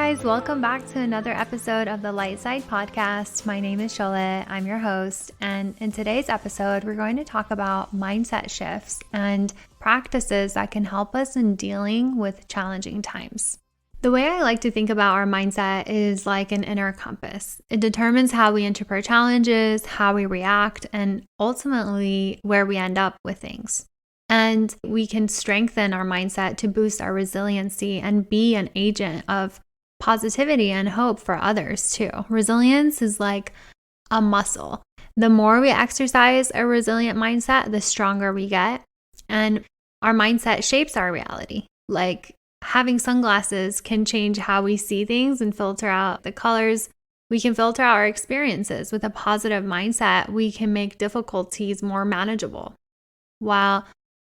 guys, welcome back to another episode of the Light Side Podcast. My name is Shola, I'm your host, and in today's episode, we're going to talk about mindset shifts and practices that can help us in dealing with challenging times. The way I like to think about our mindset is like an inner compass. It determines how we interpret challenges, how we react, and ultimately where we end up with things. And we can strengthen our mindset to boost our resiliency and be an agent of positivity and hope for others too. Resilience is like a muscle. The more we exercise a resilient mindset, the stronger we get. And our mindset shapes our reality. Like having sunglasses can change how we see things and filter out the colors. We can filter out our experiences. With a positive mindset, we can make difficulties more manageable. While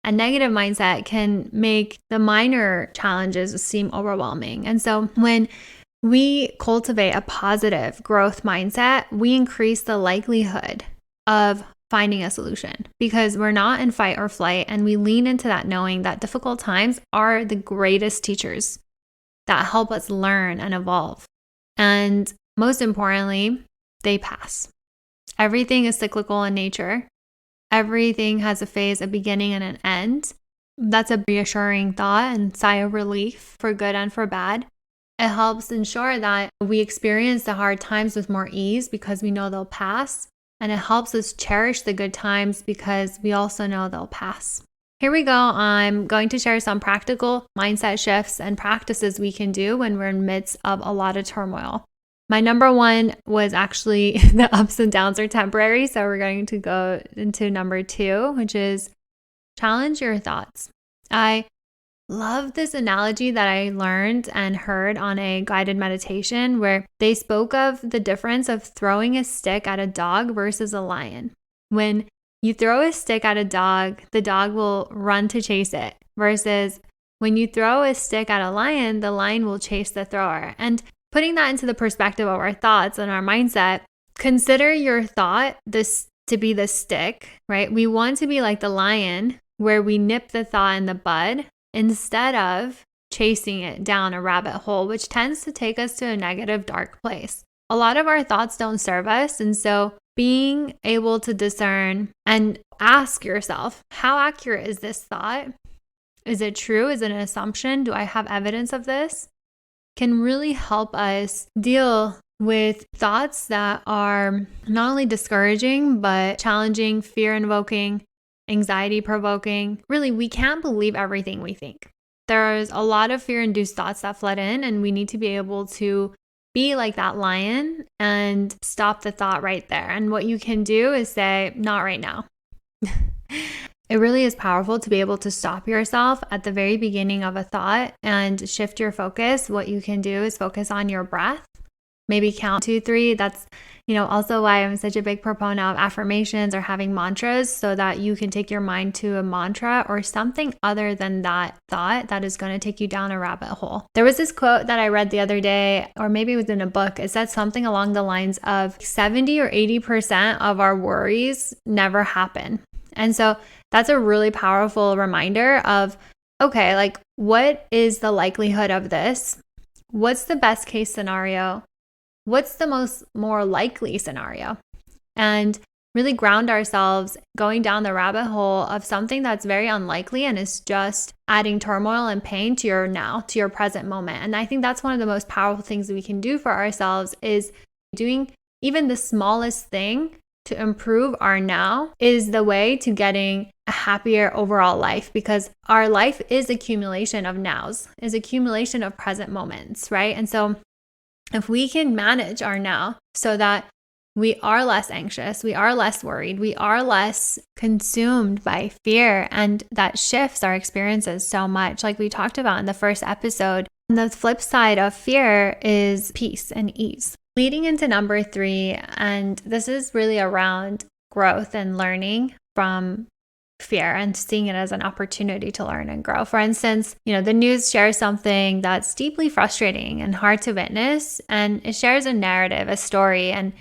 a negative mindset can make the minor challenges seem overwhelming. And so when we cultivate a positive growth mindset, we increase the likelihood of finding a solution because we're not in fight or flight, and we lean into that knowing that difficult times are the greatest teachers that help us learn and evolve. And most importantly, they pass. Everything is cyclical in nature. Everything has a phase, a beginning, and an end. That's a reassuring thought and sigh of relief for good and for bad. It helps ensure that we experience the hard times with more ease because we know they'll pass. And it helps us cherish the good times because we also know they'll pass. Here we go. I'm going to share some practical mindset shifts and practices we can do when we're in the midst of a lot of turmoil. My number one was actually the ups and downs are temporary. So we're going to go into number two, which is challenge your thoughts. I love this analogy that I learned and heard on a guided meditation where they spoke of the difference of throwing a stick at a dog versus a lion. When you throw a stick at a dog, the dog will run to chase it, versus when you throw a stick at a lion, the lion will chase the thrower. And putting that into the perspective of our thoughts and our mindset, consider your thought this to be the stick, right? We want to be like the lion where we nip the thought in the bud instead of chasing it down a rabbit hole, which tends to take us to a negative, dark place. A lot of our thoughts don't serve us. And so being able to discern and ask yourself, how accurate is this thought? Is it true? Is it an assumption? Do I have evidence of this? Can really help us deal with thoughts that are not only discouraging, but challenging, fear-invoking, anxiety-provoking. Really, we can't believe everything we think. There's a lot of fear-induced thoughts that flood in, and we need to be able to be like that lion and stop the thought right there. And what you can do is say, not right now. It really is powerful to be able to stop yourself at the very beginning of a thought and shift your focus. What you can do is focus on your breath. Maybe count 2, 3. That's, also why I'm such a big proponent of affirmations or having mantras, so that you can take your mind to a mantra or something other than that thought that is going to take you down a rabbit hole. There was this quote that I read the other day, or maybe it was in a book. It said something along the lines of 70 or 80% of our worries never happen. And so that's a really powerful reminder of, okay, like what is the likelihood of this? What's the best case scenario? What's the more likely scenario? And really ground ourselves going down the rabbit hole of something that's very unlikely and is just adding turmoil and pain to your now, to your present moment. And I think that's one of the most powerful things we can do for ourselves, is doing even the smallest thing to improve our now is the way to getting a happier overall life, because our life is accumulation of nows, is accumulation of present moments, right? And so if we can manage our now so that we are less anxious, we are less worried, we are less consumed by fear, and that shifts our experiences so much, like we talked about in the first episode. And the flip side of fear is peace and ease. Leading into number 3, and this is really around growth and learning from fear and seeing it as an opportunity to learn and grow. For instance, the news shares something that's deeply frustrating and hard to witness, and it shares a narrative, a story, and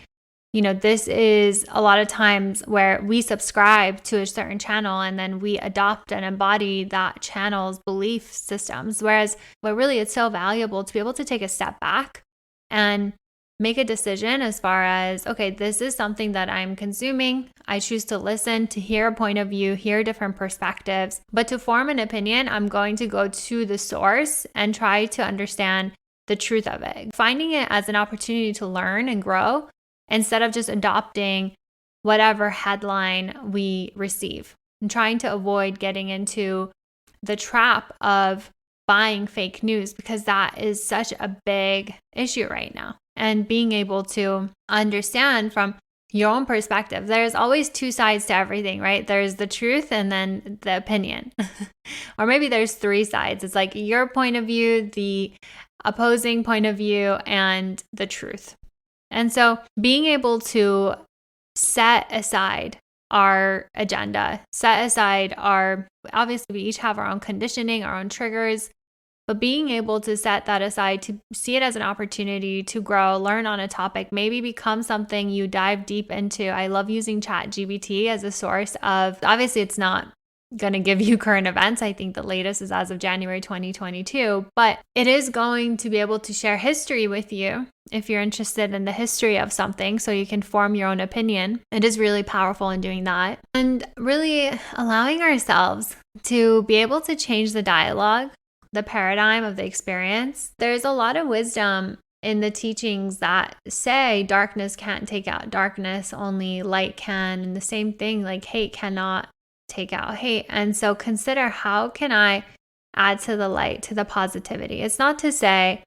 this is a lot of times where we subscribe to a certain channel and then we adopt and embody that channel's belief systems. Whereas, really it's so valuable to be able to take a step back and make a decision as far as, okay, this is something that I'm consuming. I choose to listen, to hear a point of view, hear different perspectives. But to form an opinion, I'm going to go to the source and try to understand the truth of it. Finding it as an opportunity to learn and grow instead of just adopting whatever headline we receive, and trying to avoid getting into the trap of buying fake news, because that is such a big issue right now. And being able to understand from your own perspective, there's always two sides to everything, right? There's the truth and then the opinion. Or maybe there's three sides. It's like your point of view, the opposing point of view, and the truth. And so being able to set aside our agenda, set aside obviously we each have our own conditioning, our own triggers, but being able to set that aside, to see it as an opportunity to grow, learn on a topic, maybe become something you dive deep into. I love using ChatGPT as a source of, obviously it's not going to give you current events. I think the latest is as of January 2022, but it is going to be able to share history with you if you're interested in the history of something, so you can form your own opinion. It is really powerful in doing that, and really allowing ourselves to be able to change the dialogue, the paradigm of the experience. There's a lot of wisdom in the teachings that say darkness can't take out darkness, only light can. And the same thing, like hate cannot take out hate. And so consider, how can I add to the light, to the positivity? It's not to say,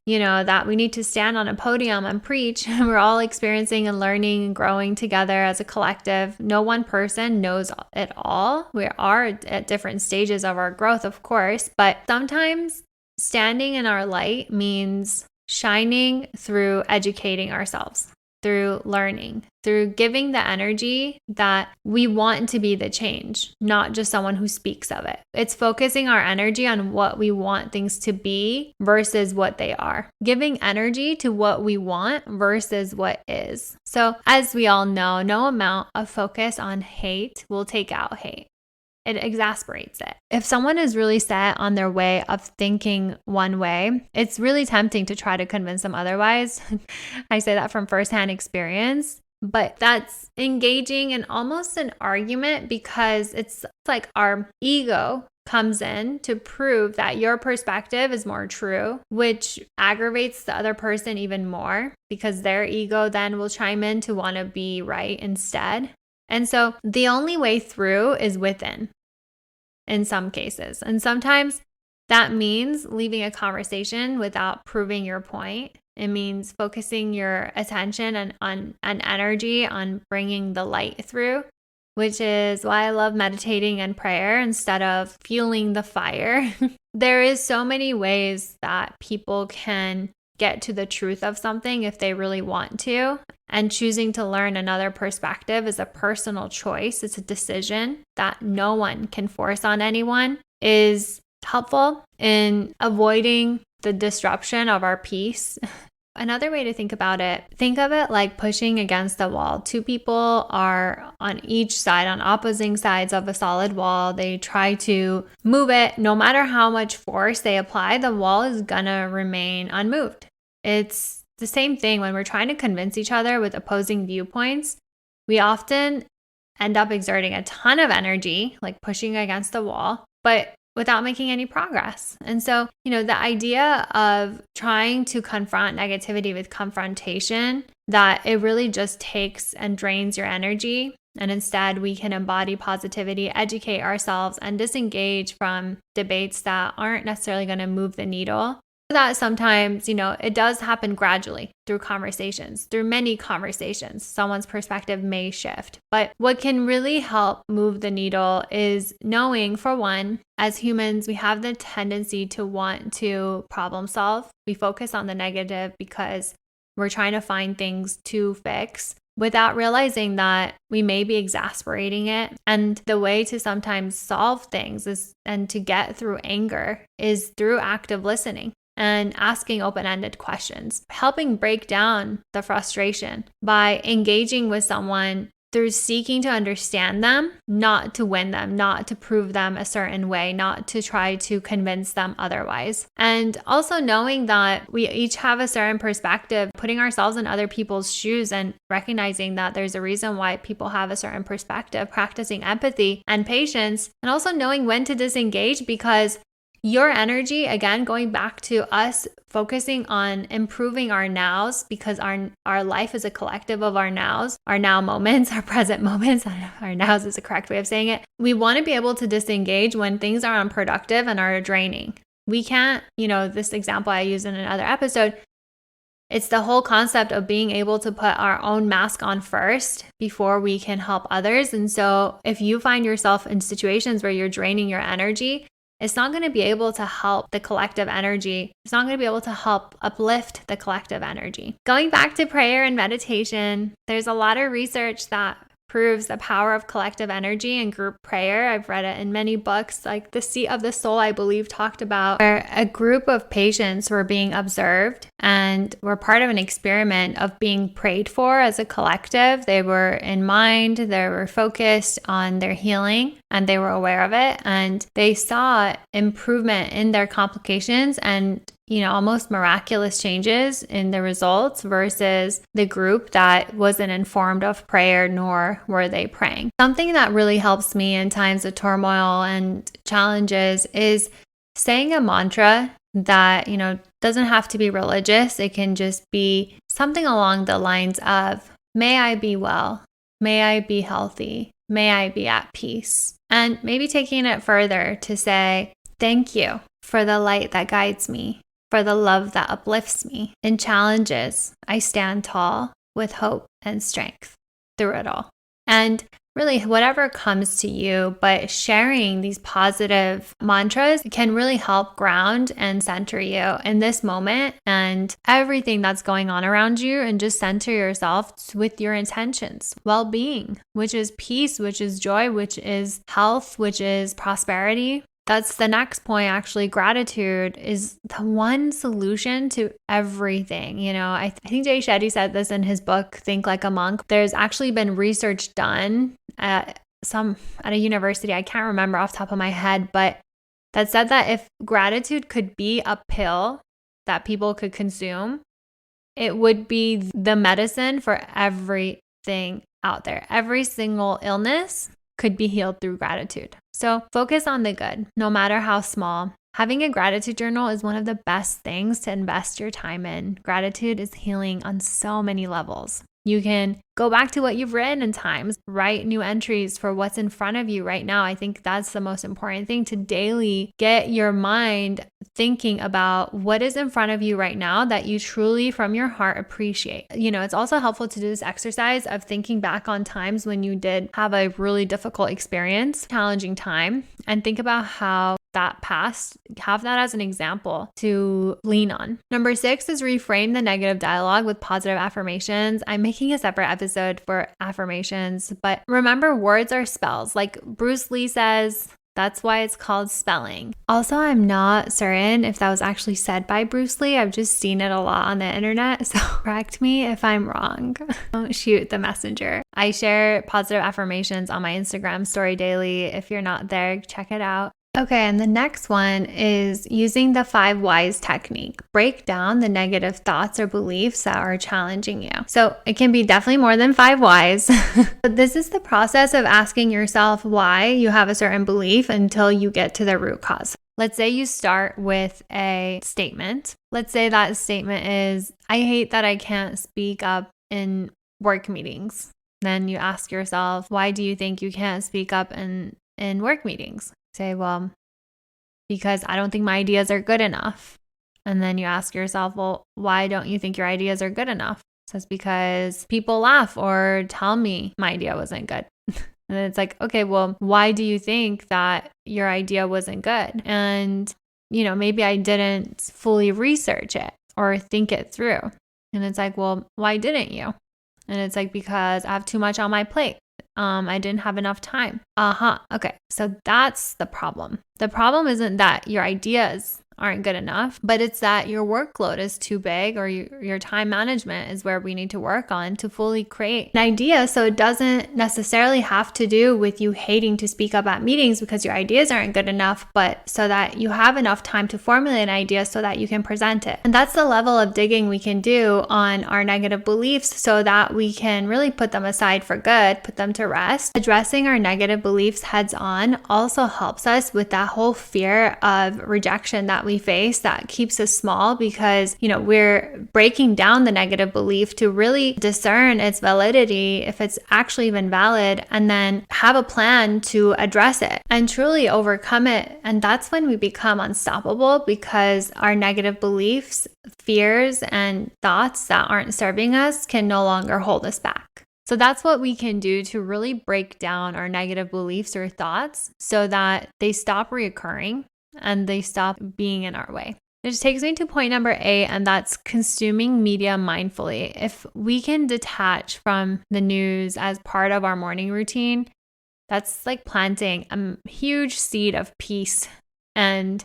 that we need to stand on a podium and preach. We're all experiencing and learning and growing together as a collective. No one person knows it all. We are at different stages of our growth, of course, but sometimes standing in our light means shining through educating ourselves, through learning, through giving the energy that we want to be the change, not just someone who speaks of it. It's focusing our energy on what we want things to be versus what they are. Giving energy to what we want versus what is. So as we all know, no amount of focus on hate will take out hate. It exasperates it. If someone is really set on their way of thinking one way, it's really tempting to try to convince them otherwise. I say that from firsthand experience, but that's engaging in almost an argument, because it's like our ego comes in to prove that your perspective is more true, which aggravates the other person even more, because their ego then will chime in to want to be right instead. And so the only way through is within in some cases. And sometimes that means leaving a conversation without proving your point. It means focusing your attention and energy on bringing the light through, which is why I love meditating and prayer instead of fueling the fire. There is so many ways that people can get to the truth of something if they really want to. And choosing to learn another perspective is a personal choice. It's a decision that no one can force on anyone. Is helpful in avoiding the disruption of our peace. Another way to think about it, think of it like pushing against the wall. Two people are on each side, on opposing sides of a solid wall. They try to move it. No matter how much force they apply, the wall is gonna remain unmoved. It's the same thing when we're trying to convince each other with opposing viewpoints. We often end up exerting a ton of energy, like pushing against the wall, but without making any progress. And so, the idea of trying to confront negativity with confrontation, that it really just takes and drains your energy. And instead, we can embody positivity, educate ourselves, and disengage from debates that aren't necessarily going to move the needle. That sometimes, it does happen gradually through conversations, through many conversations. Someone's perspective may shift. But what can really help move the needle is knowing, for one, as humans, we have the tendency to want to problem solve. We focus on the negative because we're trying to find things to fix, without realizing that we may be exasperating it. And the way to sometimes solve things and to get through anger is through active listening. and asking open-ended questions, helping break down the frustration by engaging with someone through seeking to understand them, not to win them, not to prove them a certain way, not to try to convince them otherwise. And also knowing that we each have a certain perspective, putting ourselves in other people's shoes and recognizing that there's a reason why people have a certain perspective, practicing empathy and patience, and also knowing when to disengage, because your energy, again, going back to us focusing on improving our nows, because our life is a collective of our nows, our now moments, our present moments. Our nows is the correct way of saying it. We want to be able to disengage when things are unproductive and are draining. We can't, this example I used in another episode, it's the whole concept of being able to put our own mask on first before we can help others. And so if you find yourself in situations where you're draining your energy, it's not going to be able to help the collective energy. It's not going to be able to help uplift the collective energy. Going back to prayer and meditation, there's a lot of research that proves the power of collective energy and group prayer. I've read it in many books, like The Seat of the Soul, I believe, talked about where a group of patients were being observed and were part of an experiment of being prayed for as a collective. They were in mind, they were focused on their healing, and they were aware of it. And they saw improvement in their complications and almost miraculous changes in the results versus the group that wasn't informed of prayer, nor were they praying. Something that really helps me in times of turmoil and challenges is saying a mantra that, doesn't have to be religious. It can just be something along the lines of, may I be well, may I be healthy, may I be at peace. And maybe taking it further to say, thank you for the light that guides me, for the love that uplifts me. In challenges, I stand tall with hope and strength through it all. And really, whatever comes to you, but sharing these positive mantras can really help ground and center you in this moment and everything that's going on around you, and just center yourself with your intentions, well-being, which is peace, which is joy, which is health, which is prosperity. That's the next point, actually. Gratitude is the one solution to everything. I think Jay Shetty said this in his book, Think Like a Monk. There's actually been research done at a university, I can't remember off the top of my head, but that said that if gratitude could be a pill that people could consume, it would be the medicine for everything out there. Every single illness could be healed through gratitude. So focus on the good, no matter how small. Having a gratitude journal is one of the best things to invest your time in. Gratitude is healing on so many levels. You can go back to what you've written in times, write new entries for what's in front of you right now. I think that's the most important thing, to daily get your mind thinking about what is in front of you right now that you truly from your heart appreciate. It's also helpful to do this exercise of thinking back on times when you did have a really difficult experience, challenging time, and think about how that past, have that as an example to lean on. Number 6 is reframe the negative dialogue with positive affirmations. I'm making a separate episode for affirmations, but remember, words are spells. Like Bruce Lee says, that's why it's called spelling. Also, I'm not certain if that was actually said by Bruce Lee. I've just seen it a lot on the internet, so correct me if I'm wrong. Don't shoot the messenger. I share positive affirmations on my Instagram story daily. If you're not there, check it out. Okay, and the next one is using the 5 whys technique. Break down the negative thoughts or beliefs that are challenging you. So it can be definitely more than 5 whys, but this is the process of asking yourself why you have a certain belief until you get to the root cause. Let's say you start with a statement. Let's say that statement is, I hate that I can't speak up in work meetings. Then you ask yourself, why do you think you can't speak up in work meetings? Say, well, because I don't think my ideas are good enough. And then you ask yourself, well, why don't you think your ideas are good enough? So it's because people laugh or tell me my idea wasn't good. And then it's like, okay, well, why do you think that your idea wasn't good? And, maybe I didn't fully research it or think it through. And it's like, well, why didn't you? And it's like, because I have too much on my plate. I didn't have enough time. Okay. So that's the problem. The problem isn't that your ideas aren't good enough, but it's that your workload is too big, or your time management is where we need to work on to fully create an idea. So it doesn't necessarily have to do with you hating to speak up at meetings because your ideas aren't good enough, but so that you have enough time to formulate an idea so that you can present it. And that's the level of digging we can do on our negative beliefs so that we can really put them aside for good, put them to rest. Addressing our negative beliefs heads on also helps us with that whole fear of rejection that we face that keeps us small, because, we're breaking down the negative belief to really discern its validity, if it's actually even valid, and then have a plan to address it and truly overcome it. And that's when we become unstoppable, because our negative beliefs, fears, and thoughts that aren't serving us can no longer hold us back. So that's what we can do to really break down our negative beliefs or thoughts so that they stop reoccurring and they stop being in our way. Which takes me to point number 8, and that's consuming media mindfully. If we can detach from the news as part of our morning routine, that's like planting a huge seed of peace and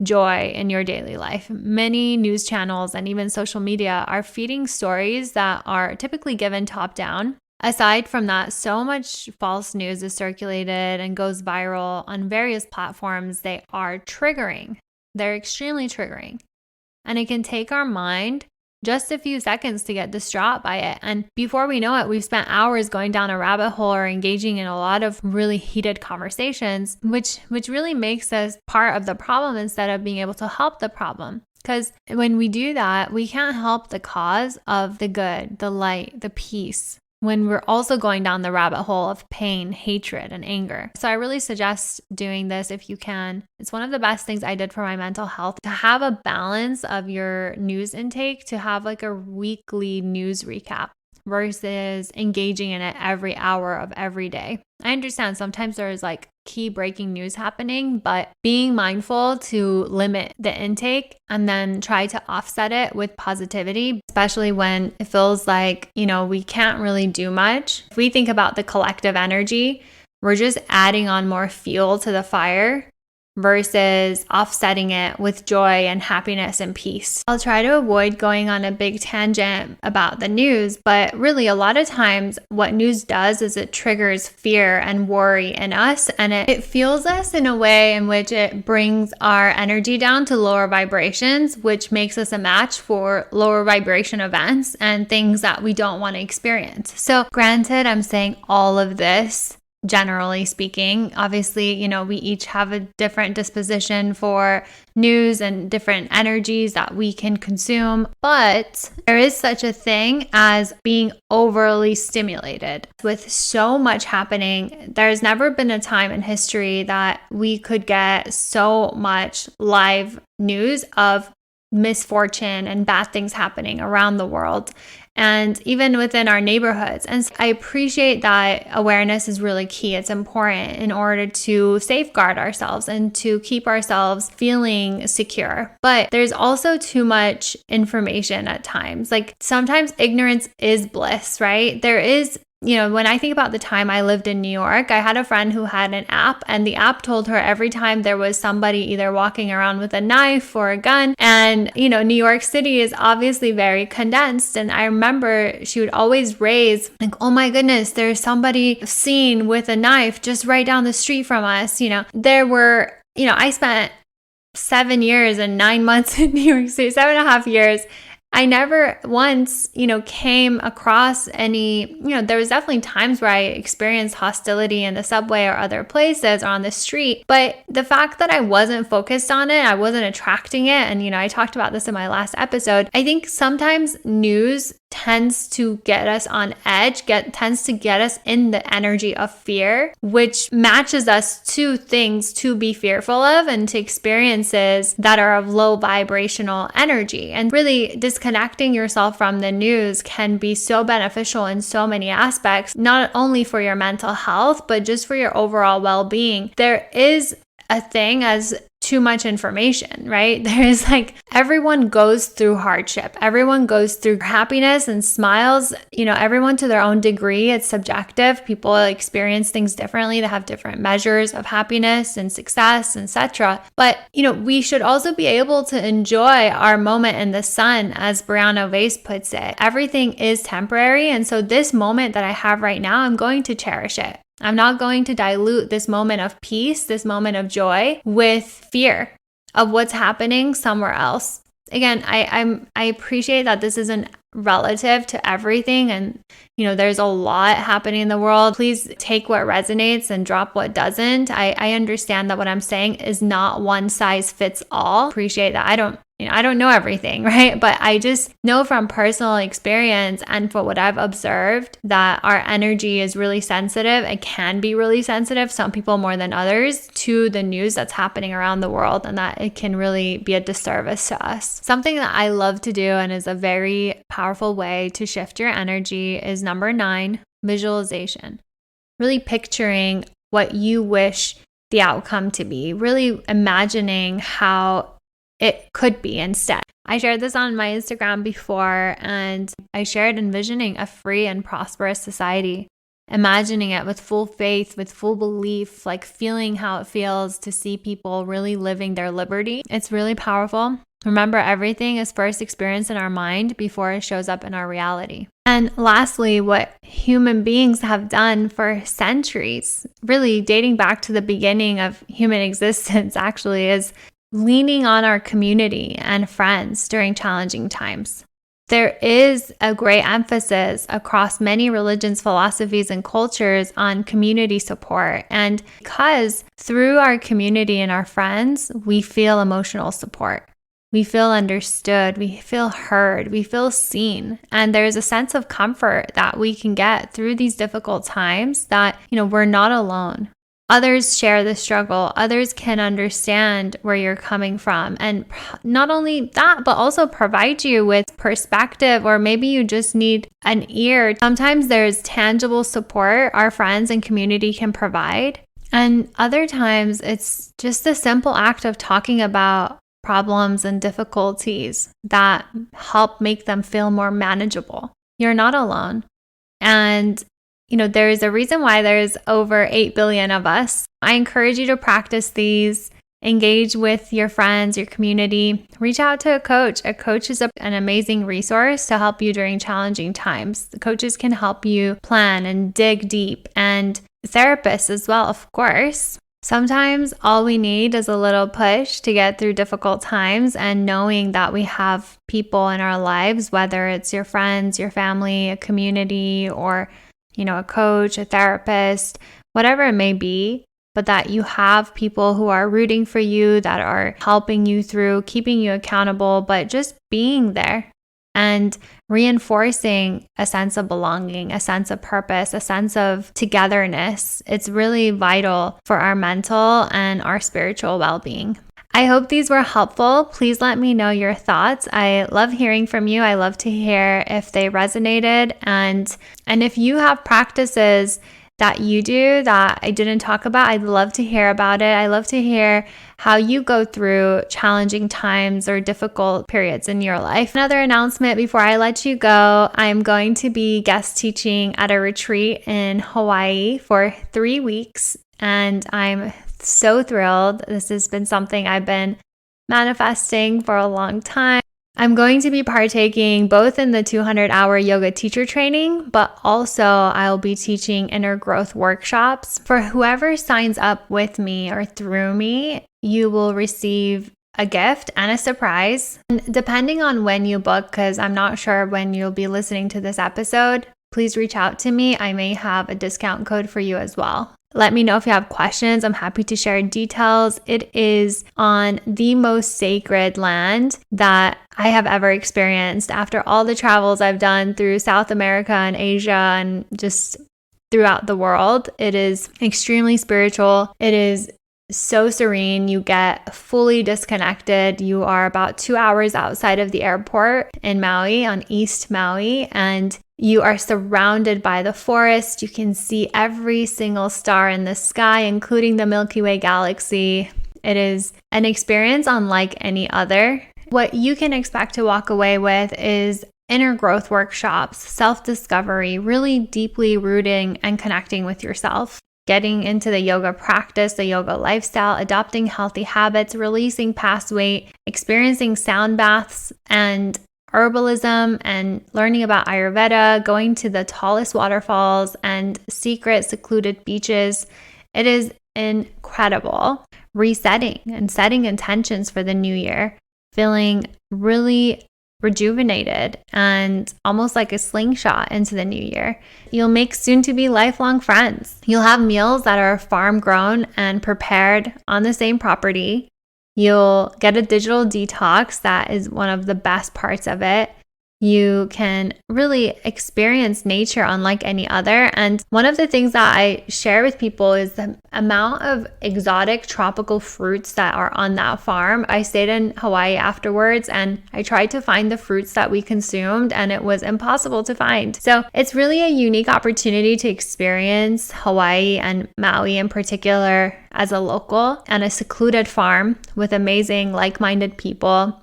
joy in your daily life. Many news channels and even social media are feeding stories that are typically given top down. Aside from that, so much false news is circulated and goes viral on various platforms. They are triggering. They're extremely triggering. And it can take our mind just a few seconds to get distraught by it. And before we know it, we've spent hours going down a rabbit hole or engaging in a lot of really heated conversations, which really makes us part of the problem instead of being able to help the problem. Because when we do that, we can't help the cause of the good, the light, the peace, when we're also going down the rabbit hole of pain, hatred, and anger. So I really suggest doing this if you can. It's one of the best things I did for my mental health, to have a balance of your news intake, to have like a weekly news recap versus engaging in it every hour of every day. I understand sometimes there's like key breaking news happening, but being mindful to limit the intake and then try to offset it with positivity, especially when it feels like, we can't really do much. If we think about the collective energy, we're just adding on more fuel to the fire versus offsetting it with joy and happiness and peace. I'll try to avoid going on a big tangent about the news, but really a lot of times what news does is it triggers fear and worry in us, and it fuels us in a way in which it brings our energy down to lower vibrations, which makes us a match for lower vibration events and things that we don't want to experience. So granted, I'm saying all of this generally speaking. Obviously, we each have a different disposition for news and different energies that we can consume, but there is such a thing as being overly stimulated. With so much happening, there's never been a time in history that we could get so much live news of misfortune and bad things happening around the world, and even within our neighborhoods. And I appreciate that awareness is really key. It's important in order to safeguard ourselves and to keep ourselves feeling secure. But there's also too much information at times. Like sometimes ignorance is bliss, right? There is, when I think about the time I lived in New York, I had a friend who had an app, and the app told her every time there was somebody either walking around with a knife or a gun. And, New York City is obviously very condensed. And I remember she would always raise like, oh my goodness, there's somebody seen with a knife just right down the street from us. There were, I spent 7 years and 9 months in New York City, 7.5 years. I never once, came across any, there was definitely times where I experienced hostility in the subway or other places or on the street. But the fact that I wasn't focused on it, I wasn't attracting it. And, I talked about this in my last episode. I think sometimes news tends to get us on edge, tends to get us in the energy of fear, which matches us to things to be fearful of and to experiences that are of low vibrational energy. And really disconnecting yourself from the news can be so beneficial in so many aspects, not only for your mental health, but just for your overall well-being. There is a thing as too much information, right? There's like, everyone goes through hardship. Everyone goes through happiness and smiles, everyone to their own degree. It's subjective. People experience things differently. They have different measures of happiness and success, etc. But, we should also be able to enjoy our moment in the sun, as Brianna Weiss puts it. Everything is temporary. And so this moment that I have right now, I'm going to cherish it. I'm not going to dilute this moment of peace, this moment of joy, with fear of what's happening somewhere else. Again, I appreciate that this isn't relative to everything, and there's a lot happening in the world. Please take what resonates and drop what doesn't. I understand that what I'm saying is not one size fits all. Appreciate that. I don't know everything, right? But I just know from personal experience and for what I've observed that our energy is really sensitive. It can be really sensitive, some people more than others, to the news that's happening around the world, and that it can really be a disservice to us. Something that I love to do and is a very powerful way to shift your energy is number 9, visualization. Really picturing what you wish the outcome to be, really imagining how it could be instead. I shared this on my Instagram before, and I shared envisioning a free and prosperous society, imagining it with full faith, with full belief, like feeling how it feels to see people really living their liberty. It's really powerful. Remember, everything is first experienced in our mind before it shows up in our reality. And lastly, what human beings have done for centuries, really dating back to the beginning of human existence actually, is leaning on our community and friends during challenging times. There is a great emphasis across many religions, philosophies, and cultures on community support. And because through our community and our friends, we feel emotional support. We feel understood, we feel heard, we feel seen. And there's a sense of comfort that we can get through these difficult times that, we're not alone. Others share the struggle. Others can understand where you're coming from. And not only that, but also provide you with perspective, or maybe you just need an ear. Sometimes there's tangible support our friends and community can provide. And other times it's just the simple act of talking about problems and difficulties that help make them feel more manageable. You're not alone. And there is a reason why there's over 8 billion of us. I encourage you to practice these, engage with your friends, your community, reach out to a coach. A coach is an amazing resource to help you during challenging times. The coaches can help you plan and dig deep, and therapists as well, of course. Sometimes all we need is a little push to get through difficult times, and knowing that we have people in our lives, whether it's your friends, your family, a community, or a coach, a therapist, whatever it may be, but that you have people who are rooting for you, that are helping you through, keeping you accountable, but just being there and reinforcing a sense of belonging, a sense of purpose, a sense of togetherness. It's really vital for our mental and our spiritual well-being. I hope these were helpful. Please let me know your thoughts. I love hearing from you. I love to hear if they resonated. And if you have practices that you do that I didn't talk about, I'd love to hear about it. I love to hear how you go through challenging times or difficult periods in your life. Another announcement before I let you go, I'm going to be guest teaching at a retreat in Hawaii for 3 weeks, and I'm so thrilled. This has been something I've been manifesting for a long time. I'm going to be partaking both in the 200-hour yoga teacher training, but also I'll be teaching inner growth workshops. For whoever signs up with me or through me, you will receive a gift and a surprise. And depending on when you book, because I'm not sure when you'll be listening to this episode, please reach out to me. I may have a discount code for you as well. Let me know if you have questions. I'm happy to share details. It is on the most sacred land that I have ever experienced. After all the travels I've done through South America and Asia and just throughout the world, it is extremely spiritual. It is so serene. You get fully disconnected. You are about 2 hours outside of the airport in Maui, on East Maui, and you are surrounded by the forest. You can see every single star in the sky, including the Milky Way galaxy. It is an experience unlike any other. What you can expect to walk away with is inner growth workshops, self-discovery, really deeply rooting and connecting with yourself, getting into the yoga practice, the yoga lifestyle, adopting healthy habits, releasing past weight, experiencing sound baths and herbalism, and learning about Ayurveda, going to the tallest waterfalls and secret secluded beaches. It is incredible. Resetting and setting intentions for the new year, feeling really rejuvenated and almost like a slingshot into the new year. You'll make soon-to-be lifelong friends. You'll have meals that are farm grown and prepared on the same property. You'll get a digital detox. That is one of the best parts of it. You can really experience nature unlike any other. And one of the things that I share with people is the amount of exotic tropical fruits that are on that farm. I stayed in Hawaii afterwards and I tried to find the fruits that we consumed and it was impossible to find. So it's really a unique opportunity to experience Hawaii and Maui in particular as a local and a secluded farm with amazing like-minded people.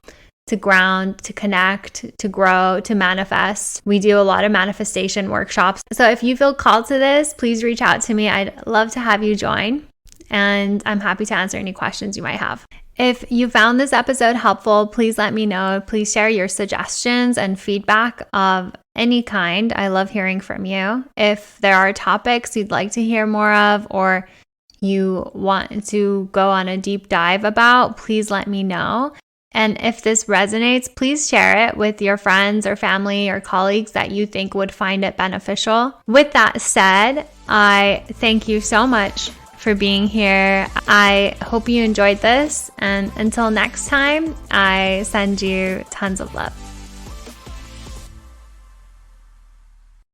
To ground, to connect, to grow, to manifest. We do a lot of manifestation workshops. So if you feel called to this, please reach out to me. I'd love to have you join. And I'm happy to answer any questions you might have. If you found this episode helpful, please let me know. Please share your suggestions and feedback of any kind. I love hearing from you. If there are topics you'd like to hear more of or you want to go on a deep dive about, please let me know. And if this resonates, please share it with your friends or family or colleagues that you think would find it beneficial. With that said, I thank you so much for being here. I hope you enjoyed this. And until next time, I send you tons of love.